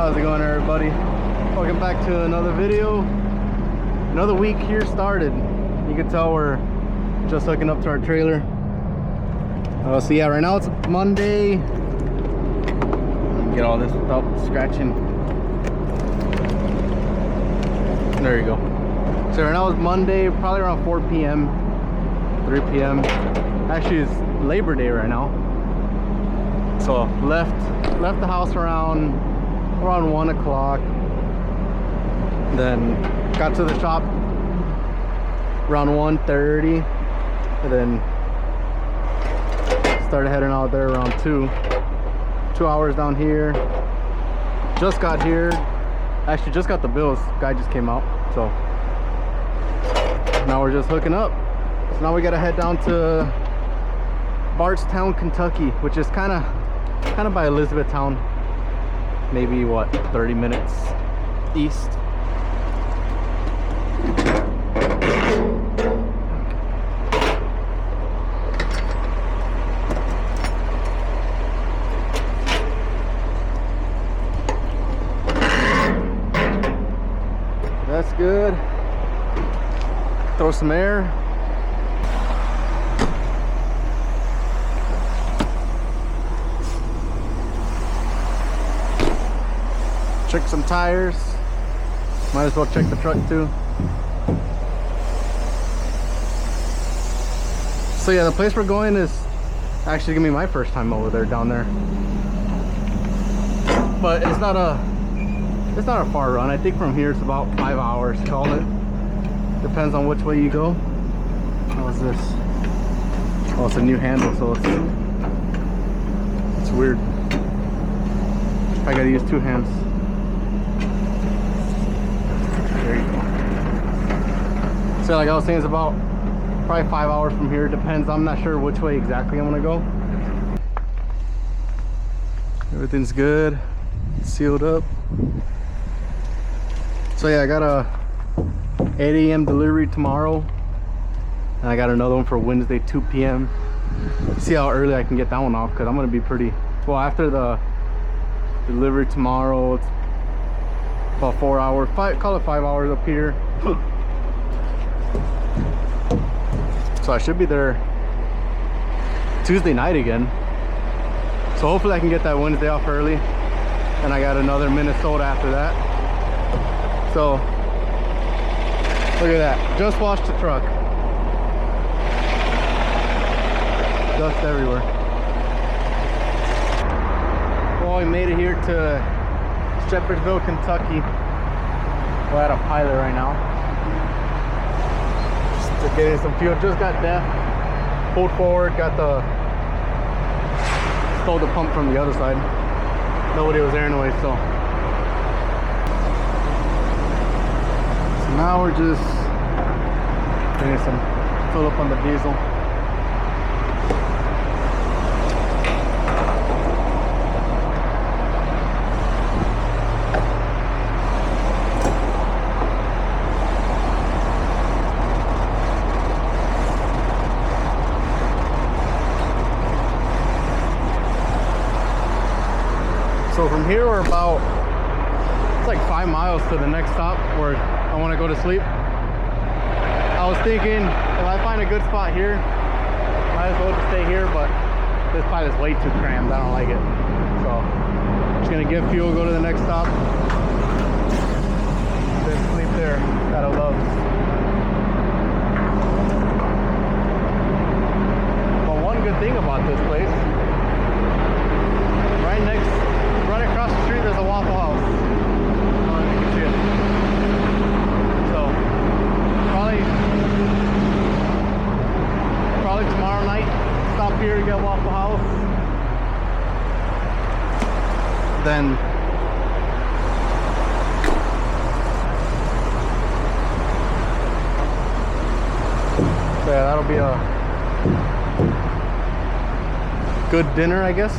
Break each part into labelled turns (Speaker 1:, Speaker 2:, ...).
Speaker 1: How's it going, everybody? Welcome back to another video. Another week here started. You can tell we're just hooking up to our trailer. So yeah, right now it's Monday. Get all this without scratching. There you go. So right now it's Monday, probably around 4 p.m. 3 p.m. Actually, it's Labor Day right now. So left the house around 1 o'clock. Then got to the shop around 1:30, and then started heading out there around 2 hours down here. Just got here, actually just got the bills. Guy just came out, so now we're just hooking up. So now we gotta head down to Bardstown, Kentucky, which is kind of by Elizabethtown. Maybe what, 30 minutes east. That's good. Throw some air. Check some tires. Might as well check the truck too. So yeah, the place we're going is actually gonna be my first time over there, down there. But it's not a far run. I think from here it's about 5 hours, call it. Depends on which way you go. How's this? Oh, it's a new handle, so it's weird. I gotta use two hands. There you go. So like I was saying, it's about probably 5 hours from here. Depends. I'm not sure which way exactly I'm gonna go. Everything's good. Sealed up. So yeah, I got a 8 a.m. delivery tomorrow, and I got another one for Wednesday 2 p.m. See how early I can get that one off, because I'm gonna be pretty well after the delivery tomorrow. It's about 4 hours, call it 5 hours up here. So I should be there Tuesday night again. So hopefully I can get that Wednesday off early, and I got another Minnesota after that. So look at that, just washed the truck. Dust everywhere. Well, we made it here to Shepherdsville, Kentucky. We're at a pilot right now. Just getting some fuel. Just got DEF. Pulled forward, stole the pump from the other side. Nobody was there anyway, so now we're just getting some fill up on the diesel. So from here we're about, it's like 5 miles to the next stop where I want to go to sleep. I was thinking, if I find a good spot here, might as well just stay here, but this pilot is way too crammed. I don't like it. So I'm just gonna get fuel, go to the next stop, then sleep there. Gotta love. But one good thing about this place, right across the street, there's a Waffle House. I don't know if you can see it. So probably tomorrow night, stop here to get Waffle House. Then yeah, that'll be a good dinner, I guess.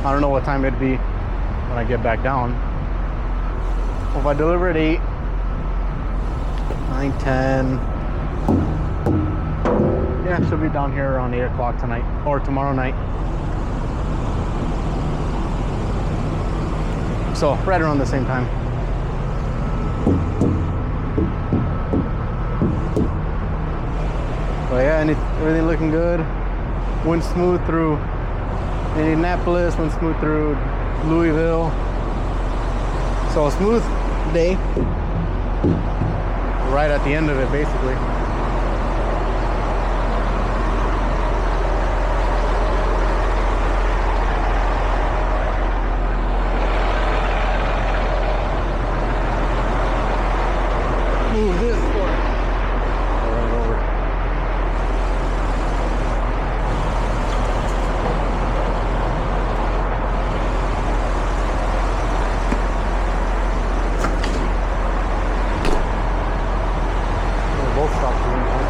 Speaker 1: I don't know what time it'd be when I get back down. Well, if I deliver at 8, 9, 10. Yeah, she'll be down here around 8 o'clock tonight or tomorrow night. So right around the same time. But yeah, everything looking good. Went smooth through Indianapolis, went smooth through Louisville. So a smooth day. Right at the end of it, basically. Move this for right over. We'll both stop doing that.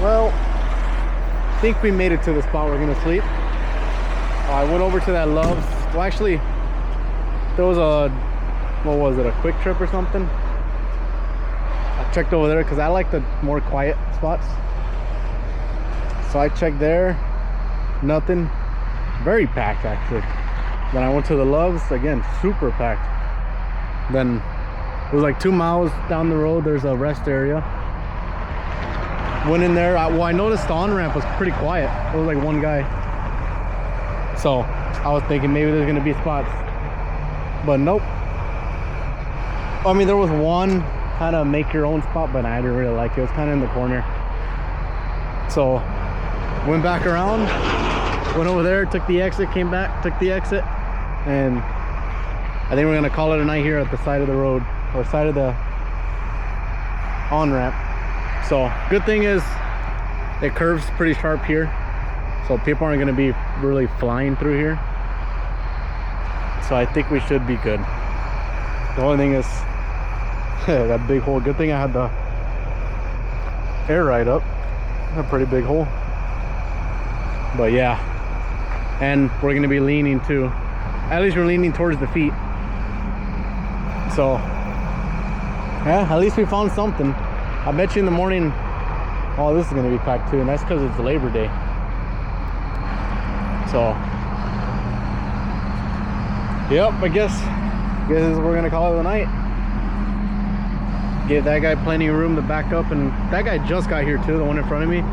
Speaker 1: Well, I think we made it to the spot we're gonna sleep. I went over to that Love's. Well, actually, there was a, what was it, a Quick Trip or something? I checked over there because I like the more quiet spots. So I checked there, nothing. Very packed, actually. Then I went to the Love's, again, super packed. Then it was like 2 miles down the road, there's a rest area. Went in there. Well, I noticed the on-ramp was pretty quiet. It was like one guy. So I was thinking maybe there's gonna be spots, but nope. I mean, there was one kind of make your own spot, but I didn't really like it. It was kind of in the corner. So went back around, went over there, took the exit, came back, took the exit, and I think we're gonna call it a night here at the side of the road, or side of the on-ramp. So good thing is it curves pretty sharp here, so people aren't going to be really flying through here. So I think we should be good. The only thing is that big hole. Good thing I had the air ride up. A pretty big hole. But yeah, and we're going to be leaning too. At least we're leaning towards the feet. So yeah, at least we found something. I bet you in the morning, oh, this is going to be packed too, and that's because it's Labor Day. So, yep, I guess we're going to call it a night. Give that guy plenty of room to back up, and that guy just got here too, the one in front of me.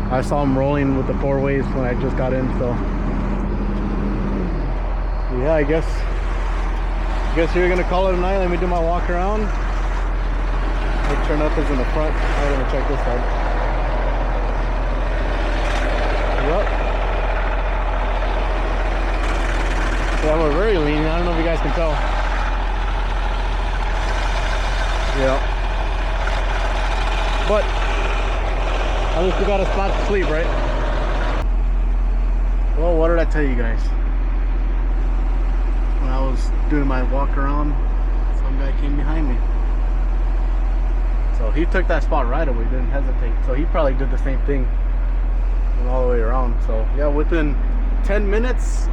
Speaker 1: I saw him rolling with the four-ways when I just got in, so. Yeah, I guess you're going to call it a night. Let me do my walk around. Make sure nothing's in the front. I'm gonna check this side. Yep. Yeah, we're very lean. I don't know if you guys can tell. Yeah. But at least we got a spot to sleep, right? Well, what did I tell you guys? When I was doing my walk around, some guy came behind me. So he took that spot right away, didn't hesitate. So he probably did the same thing, went all the way around. So yeah, within 10 minutes,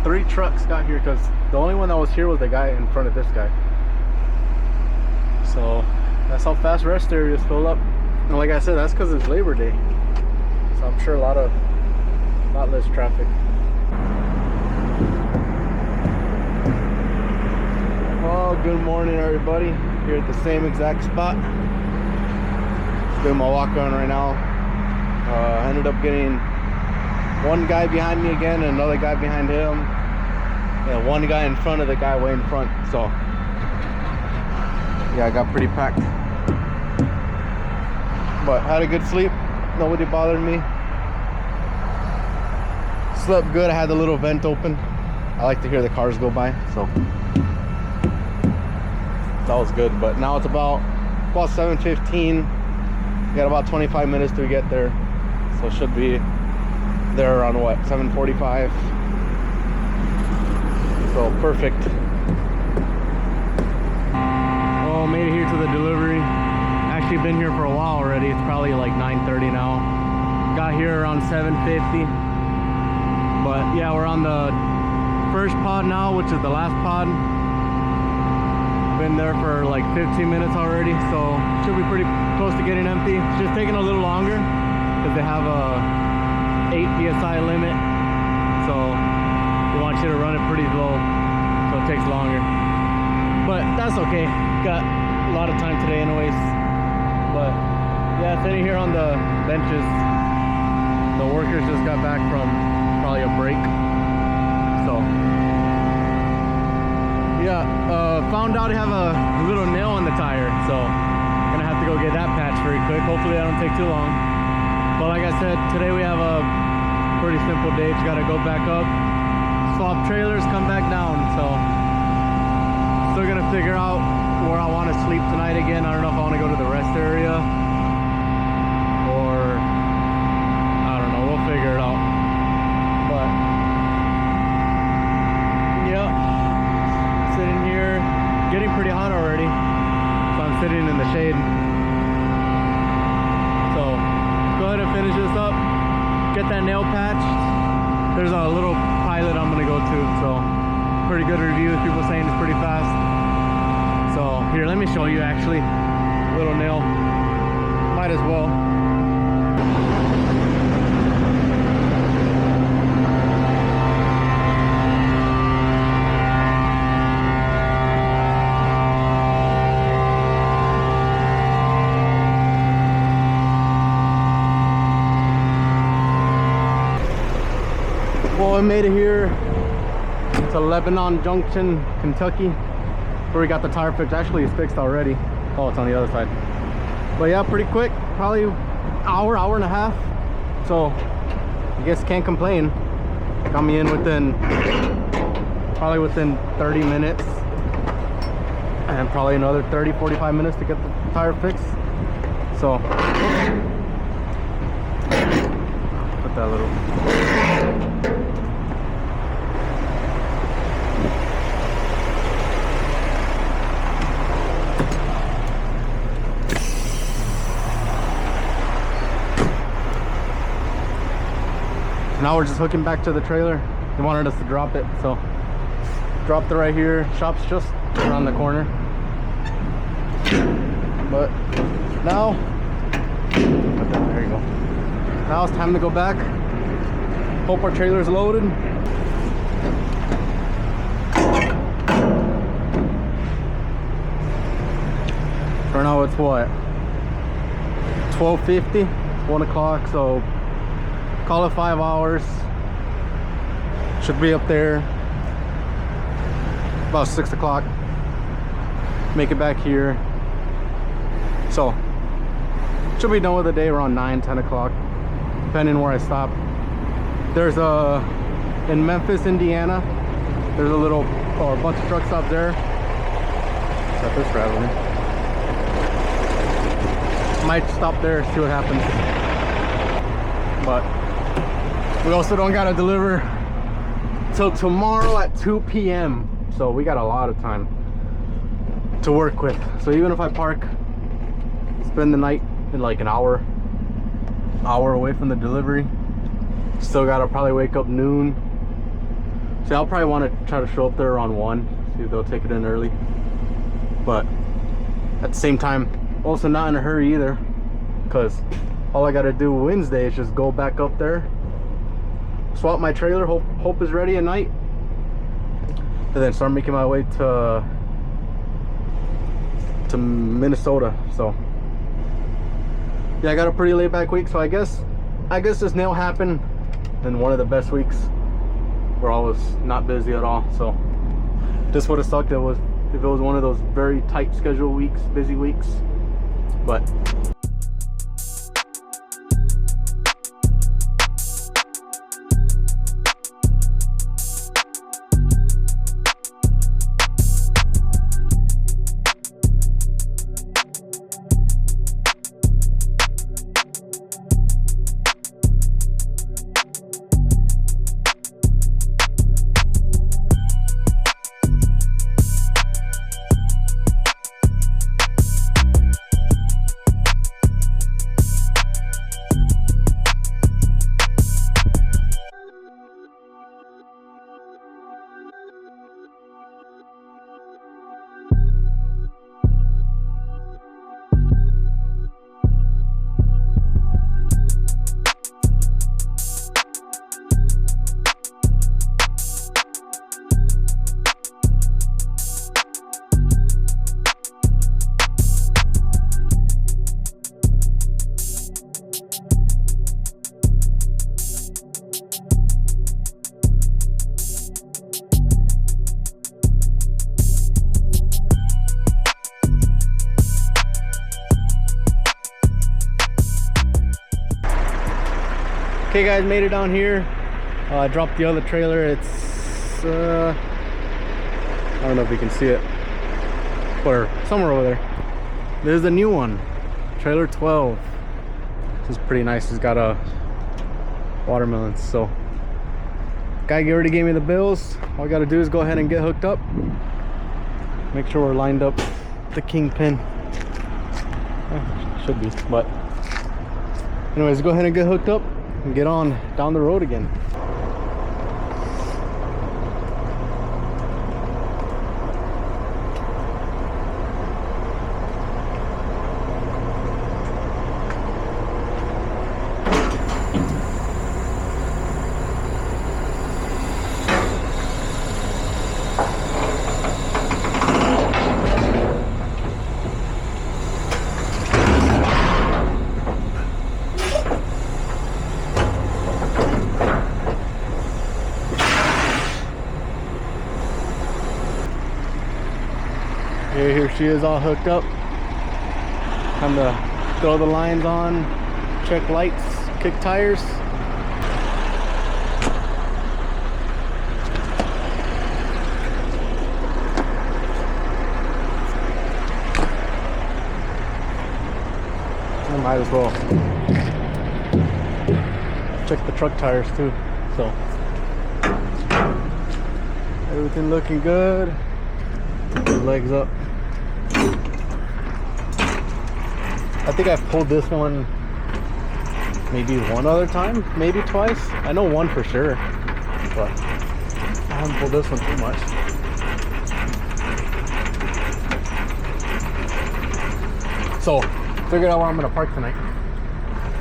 Speaker 1: 3 trucks got here, because the only one that was here was the guy in front of this guy. So that's how fast rest areas fill up. And like I said, that's because it's Labor Day. So I'm sure a lot less traffic. Good morning, everybody. Here at the same exact spot. Just doing my walk around right now. I ended up getting one guy behind me again and another guy behind him. And one guy in front of the guy way in front. So yeah, I got pretty packed. But had a good sleep. Nobody bothered me. Slept good. I had the little vent open. I like to hear the cars go by, so that was good. But now it's about 7:15. Got about 25 minutes to get there, so should be there around what, 7:45. So perfect. Oh, made it here to the delivery. Actually been here for a while already. It's probably like 9:30 now. Got here around 7:50. But yeah, we're on the first pod now, which is the last pod. Been there for like 15 minutes already, so should be pretty close to getting empty. It's just taking a little longer because they have a 8 psi limit, so they want you to run it pretty low, so it takes longer. But that's okay. Got a lot of time today anyways. But yeah, sitting here on the benches. The workers just got back from probably a break. So yeah, found out I have a little nail on the tire, so gonna have to go get that patched very quick. Hopefully that don't take too long. But like I said, today we have a pretty simple day. Just gotta go back up, swap trailers, come back down. So still gonna figure out where I want to sleep tonight again. I don't know if I want to go to the rest area or I don't know, we'll figure it out. But yeah, sitting here, getting pretty hot already, so I'm sitting in the shade. So go ahead and finish this up, get that nail patched. There's a little pilot I'm gonna go to, so pretty good reviews, people saying it's pretty fast. So here, let me show you actually, little nail, might as well. Well, I made it here to Lebanon Junction, Kentucky, where we got the tire fixed. Actually, it's fixed already. Oh, it's on the other side. But yeah, pretty quick, probably hour and a half. So I guess can't complain. Got me in probably within 30 minutes, and probably another 30-45 minutes to get the tire fixed. So put that little. Now we're just hooking back to the trailer. They wanted us to drop it, so dropped it right here. Shop's just around the corner. But now, there you go. Now it's time to go back. Hope our trailer's loaded. For now it's what? 12:50, 1 o'clock, so call it 5 hours. Should be up there about 6 o'clock. Make it back here. So should be done with the day around 9-10 o'clock, depending where I stop. There's in Memphis, Indiana, there's a bunch of truck stops there. Got this rattling. Might stop there, see what happens. But we also don't gotta deliver till tomorrow at 2 p.m. So we got a lot of time to work with. So even if I park, spend the night in like an hour away from the delivery, still gotta probably wake up noon. So I'll probably want to try to show up there around 1, see if they'll take it in early. But at the same time, also not in a hurry either, because all I gotta do Wednesday is just go back up there, swap my trailer, hope is ready at night, and then start making my way to to Minnesota. So yeah, I got a pretty laid back week. So I guess this nail happened in one of the best weeks where I was not busy at all. So this would have sucked if it was one of those very tight schedule weeks, busy weeks. But okay guys, made it down here. I dropped the other trailer. It's I don't know if you can see it, or somewhere over there. There's a new one, trailer 12. This is pretty nice. It's got a watermelon. So guy already gave me the bills. All I gotta do is go ahead and get hooked up, make sure we're lined up the kingpin. Should be, but anyways, go ahead and get hooked up and get on down the road again. Here she is, all hooked up. Time to throw the lines on, check lights, kick tires. I might as well check the truck tires too. So everything looking good. Legs up. I think I've pulled this one maybe one other time, maybe twice. I know one for sure, but I haven't pulled this one too much. So figured out where I'm gonna park tonight.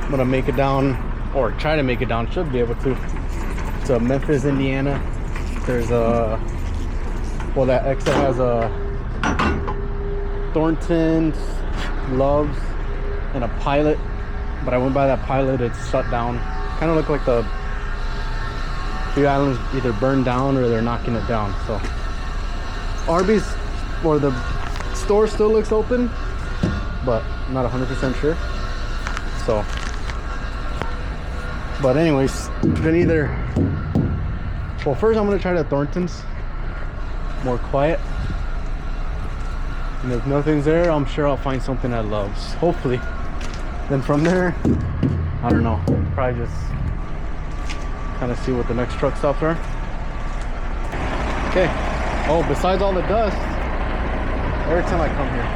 Speaker 1: I'm gonna make it down, or try to make it down, should be able to Memphis, Indiana. There's a, well, that exit has a Thornton's, Love's, and a Pilot, but I went by that Pilot, it's shut down. Kind of look like the island's either burned down or they're knocking it down. So Arby's, or the store, still looks open, but I'm not 100% sure. So, but anyways, then either, well, first I'm gonna try the Thornton's, more quiet, and if nothing's there, I'm sure I'll find something at Love's, hopefully. Then from there, I don't know, probably just kind of see what the next truck stops are. Okay. Oh, besides all the dust, every time I come here,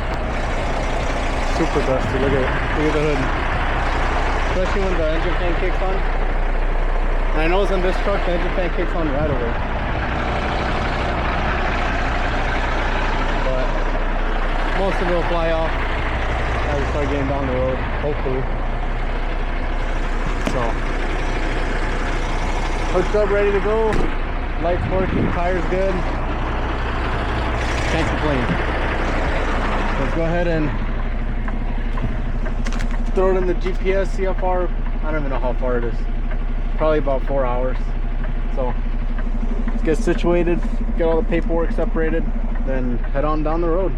Speaker 1: super dusty. Look at the hood, especially when the engine fan kicks on. And I know it's on this truck, the engine fan kicks on right away. But most of it will fly off as we start getting down the road, hopefully. So, hooked up, ready to go. Lights working, tires good. Can't complain. Let's go ahead and throw it in the GPS, see how far. I don't even know how far it is. Probably about 4 hours. So let's get situated, get all the paperwork separated, then head on down the road.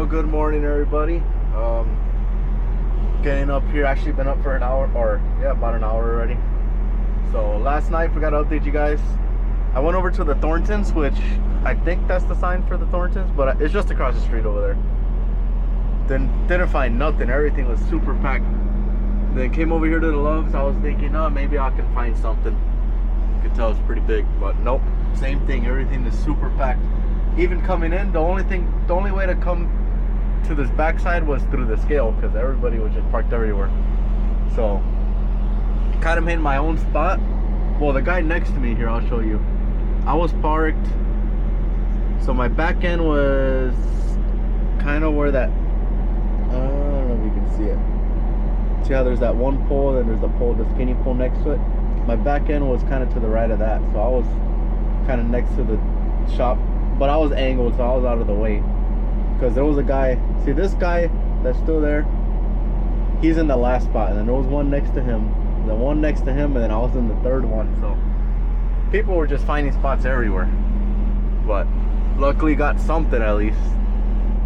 Speaker 1: Good morning, everybody. Getting up here, actually been up for an hour, or yeah, about an hour already. So last night, forgot to update you guys. I went over to the Thorntons, which I think that's the sign for the Thorntons, but it's just across the street over there. Then didn't find nothing. Everything was super packed. Then came over here to the Loves. I was thinking, oh, maybe I can find something. You could tell it's pretty big, but nope. Same thing. Everything is super packed. Even coming in, the only way to come to this backside was through the scale, because everybody was just parked everywhere. So kind of made my own spot. Well, the guy next to me here, I'll show you. I was parked, so my back end was kind of where that, I don't know if you can see it. See how there's that one pole, then there's the pole, the skinny pole next to it. My back end was kind of to the right of that, so I was kind of next to the shop, but I was angled, so I was out of the way. Because there was a guy, see this guy that's still there, he's in the last spot, and then there was one next to him, the one next to him, and then I was in the third one. So people were just finding spots everywhere, but luckily got something at least.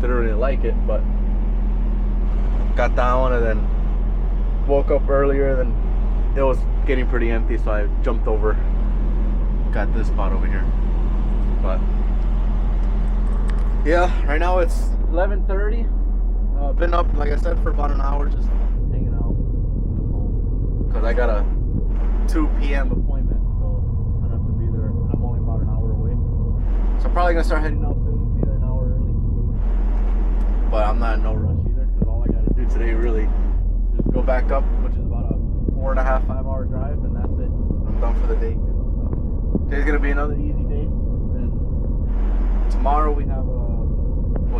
Speaker 1: Didn't really like it, but got that one, and then woke up earlier, then it was getting pretty empty, so I jumped over, got this spot over here. But yeah, right now it's 11:30. Been up, like I said, for about an hour, just hanging out because I got a 2 p.m. appointment, so I don't have to be there. I'm only about an hour away, so I'm probably gonna start heading out soon, be there an hour early. But I'm not in no rush either, because all I gotta do today really just go back up, which is about a 4.5, 5 hour drive, and that's it. I'm done for the day. So today's gonna be another easy day. Then tomorrow we have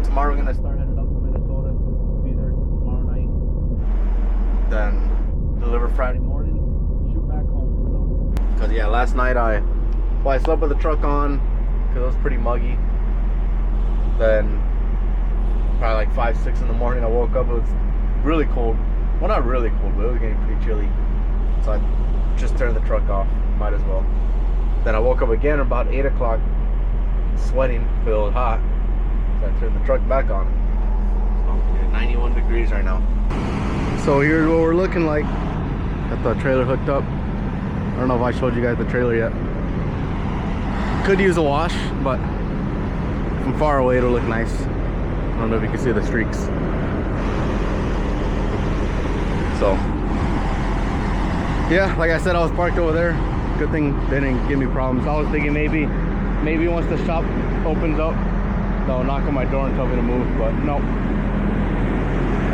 Speaker 1: tomorrow we're gonna start heading up to Minnesota, be there tomorrow night, then deliver Friday morning, shoot back home. So, cause yeah, last night I slept with the truck on because it was pretty muggy. Then probably like 5, 6 in the morning I woke up, it was really cold. Well, not really cold, but it was getting pretty chilly. So I just turned the truck off, might as well. Then I woke up again about 8 o'clock, sweating, feel hot. So I turned the truck back on. So yeah, 91 degrees right now. So here's what we're looking like. Got the trailer hooked up. I don't know if I showed you guys the trailer yet. Could use a wash, but from far away it'll look nice. I don't know if you can see the streaks. So yeah, like I said, I was parked over there. Good thing they didn't give me problems. I was thinking maybe once the shop opens up, they'll knock on my door and tell me to move, but no.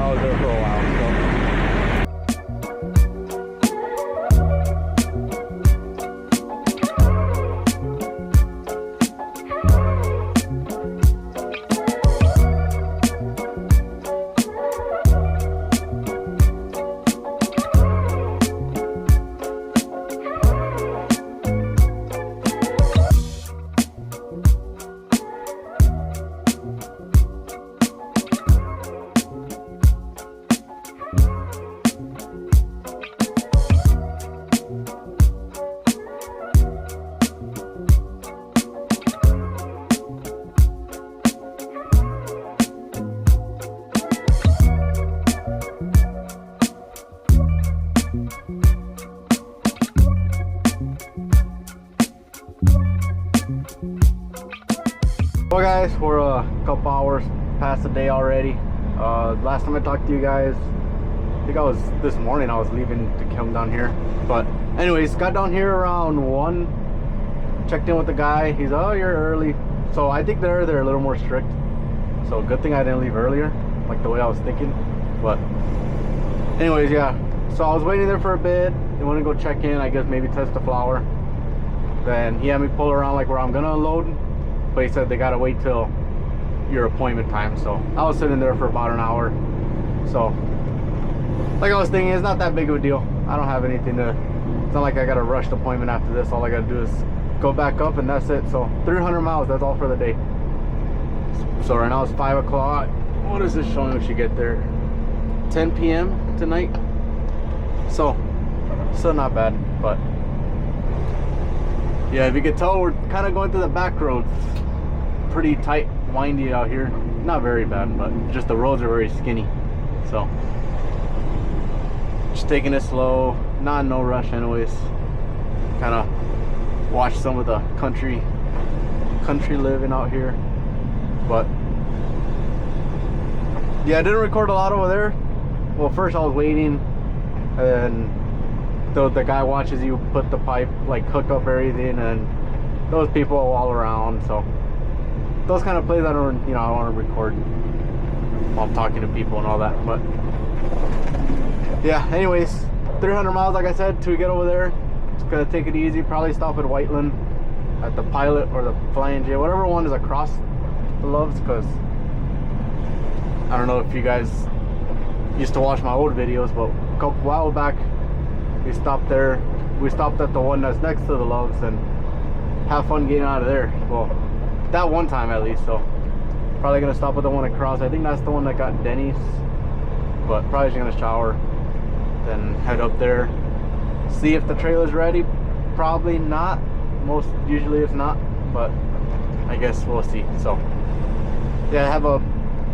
Speaker 1: I was there for a while, so. Well guys, we're a couple hours past a day already. Last time I talked to you guys, I think I was this morning. I was leaving to come down here, but anyways, got down here around 1. Checked in with the guy. He's, oh, you're early. So I think they're a little more strict. So good thing I didn't leave earlier, like the way I was thinking. But anyways, yeah. So I was waiting there for a bit. They want to go check in, I guess maybe test the flour. Then he had me pull around like where I'm gonna unload, but he said they gotta wait till your appointment time. So I was sitting there for about an hour. So like I was thinking, it's not that big of a deal. I don't have anything to, it's not like I got a rushed appointment after this. All I gotta do is go back up and that's it. So 300 miles, that's all for the day. So right now it's 5 o'clock. What is this showing when she get there? 10 p.m. tonight. So still not bad, but yeah, if you can tell, we're kind of going through the back roads. Pretty tight, windy out here. Not very bad, but just the roads are very skinny. So just taking it slow, not no rush anyways. Kind of watch some of the country living out here. But yeah, I didn't record a lot over there. Well, first I was waiting, and the guy watches you put the pipe, like hook up everything, and those people all around. So those kind of plays I don't, I want to record while I'm talking to people and all that. But yeah, anyways, 300 miles, like I said, to get over there. It's gonna take it easy. Probably stop at Whiteland, at the Pilot or the Flying J, whatever one is across the Loves, because I don't know if you guys used to watch my old videos, but a while back we stopped there. We stopped at the one that's next to the Loves and have fun getting out of there. Well, that one time at least. So probably gonna stop at the one across. I think that's the one that got Denny's, but probably just gonna shower, then head up there, see if the trailer's ready. Probably not. Most usually it's not, but I guess we'll see. So yeah, I have a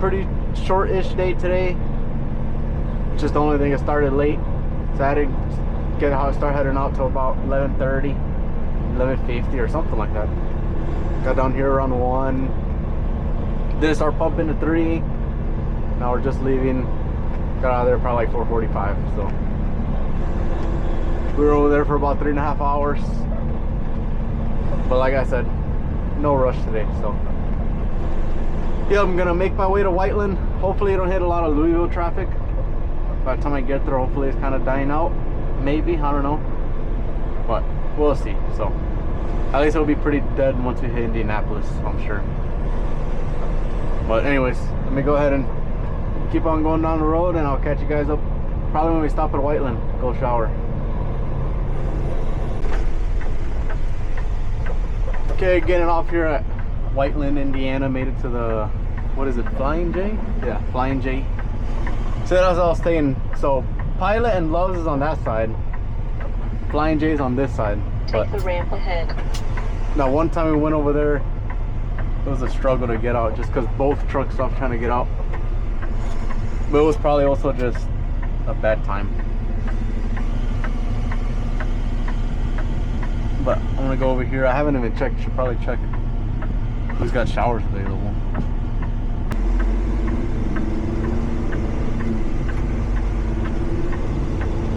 Speaker 1: pretty short-ish day today. Just the only thing, it started late, so I had to start heading out till about 11:30, 11:50 or something like that. Got down here around 1. Didn't start pumping at 3. Now we're just leaving. Got out of there probably like 4:45. So we were over there for about 3.5 hours. But like I said, no rush today. So yeah, I'm gonna make my way to Whiteland. Hopefully I don't hit a lot of Louisville traffic. By the time I get there, hopefully it's kind of dying out. Maybe, I don't know, but we'll see. So at least it'll be pretty dead once we hit Indianapolis, I'm sure. But anyways, let me go ahead and keep on going down the road, and I'll catch you guys up probably when we stop at Whiteland. Go shower. Okay, getting off here at Whiteland, Indiana. Made it to the, what is it, Flying J? Yeah, Flying J. So as I was saying, so Pilot and Loves is on that side, Flying J is on this side.
Speaker 2: Take the ramp ahead.
Speaker 1: Now one time we went over there, it was a struggle to get out just because both trucks stopped trying to get out. But it was probably also just a bad time. But I'm gonna go over here. I haven't even checked, should probably check who's got showers available.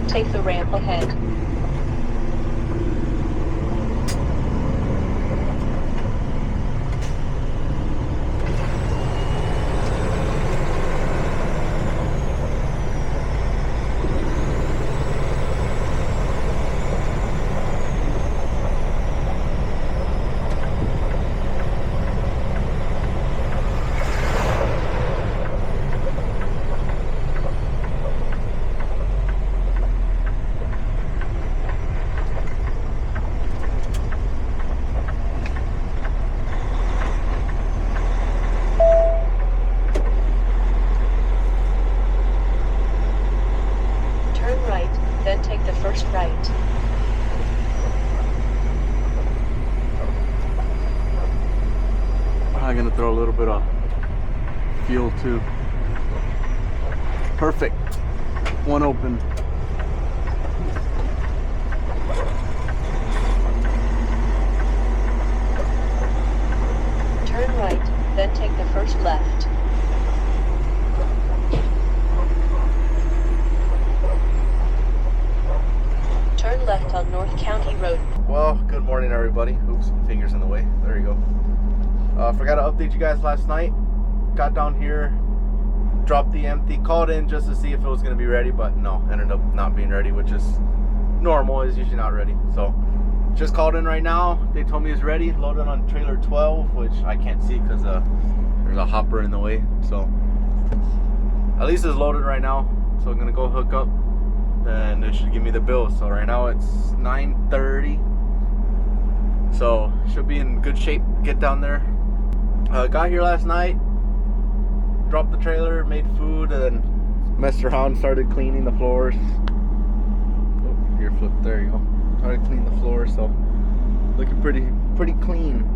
Speaker 2: Take the ramp ahead. Right.
Speaker 1: I'm gonna throw a little bit of fuel too. Perfect. One open.
Speaker 2: Turn right, then take the first left. on North County Road.
Speaker 1: Well, good morning, everybody. Oops, fingers in the way. There you go. Forgot to update you guys last night. Got down here, dropped the empty, called in just to see if it was going to be ready, but no, ended up not being ready, which is normal. It's usually not ready. So just called in right now. They told me it's ready, loaded on trailer 12, which I can't see because there's a hopper in the way. So at least it's loaded right now. So I'm gonna go hook up and it should give me the bill. So right now it's 9:30. So should be in good shape to get down there. Got here last night, dropped the trailer, made food, and messed around, started cleaning the floors. Oh, gear flip, there you go. Started cleaning the floor, so looking pretty clean.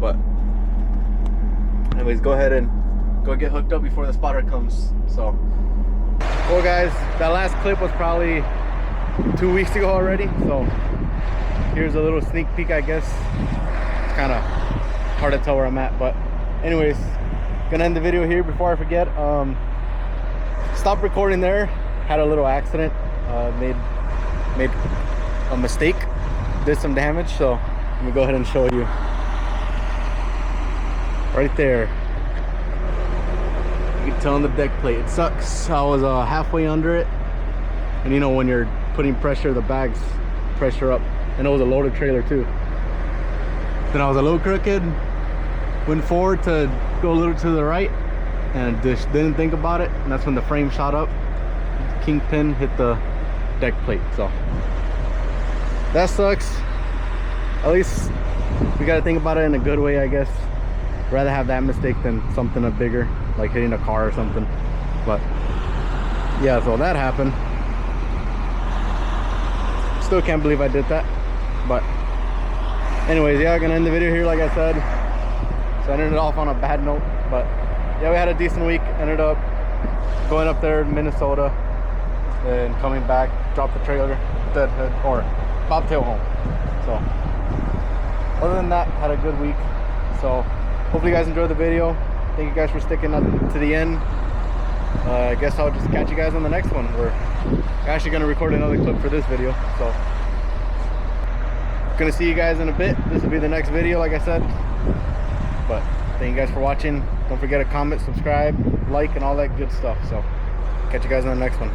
Speaker 1: But anyways, go ahead and go get hooked up before the spotter comes. So well guys, that last clip was probably 2 weeks ago already, so here's a little sneak peek, I guess. It's kind of hard to tell where I'm at, but anyways, gonna end the video here before I forget. Stopped recording there, had a little accident, made a mistake, did some damage, so let me go ahead and show you right there. You can tell on the deck plate, it sucks. I was halfway under it, and you know when you're putting pressure, the bags pressure up, and it was a loaded trailer too. Then I was a little crooked, went forward to go a little to the right, and just didn't think about it, and that's when the frame shot up. Kingpin hit the deck plate, so that sucks. At least we got to think about it in a good way, I guess. Rather have that mistake than something a bigger, like hitting a car or something. But yeah, so that happened. Still can't believe I did that. But anyways, yeah, I'm gonna end the video here like I said. So I ended it off on a bad note, but yeah, we had a decent week. Ended up going up there in Minnesota and coming back, dropped the trailer, or bobtail home. So other than that, had a good week. So hopefully you guys enjoyed the video. Thank you guys for sticking up to the end. I guess I'll just catch you guys on the next one. We're actually going to record another clip for this video. So gonna see you guys in a bit. This will be the next video, like I said. But thank you guys for watching. Don't forget to comment, subscribe, like, and all that good stuff. So catch you guys on the next one.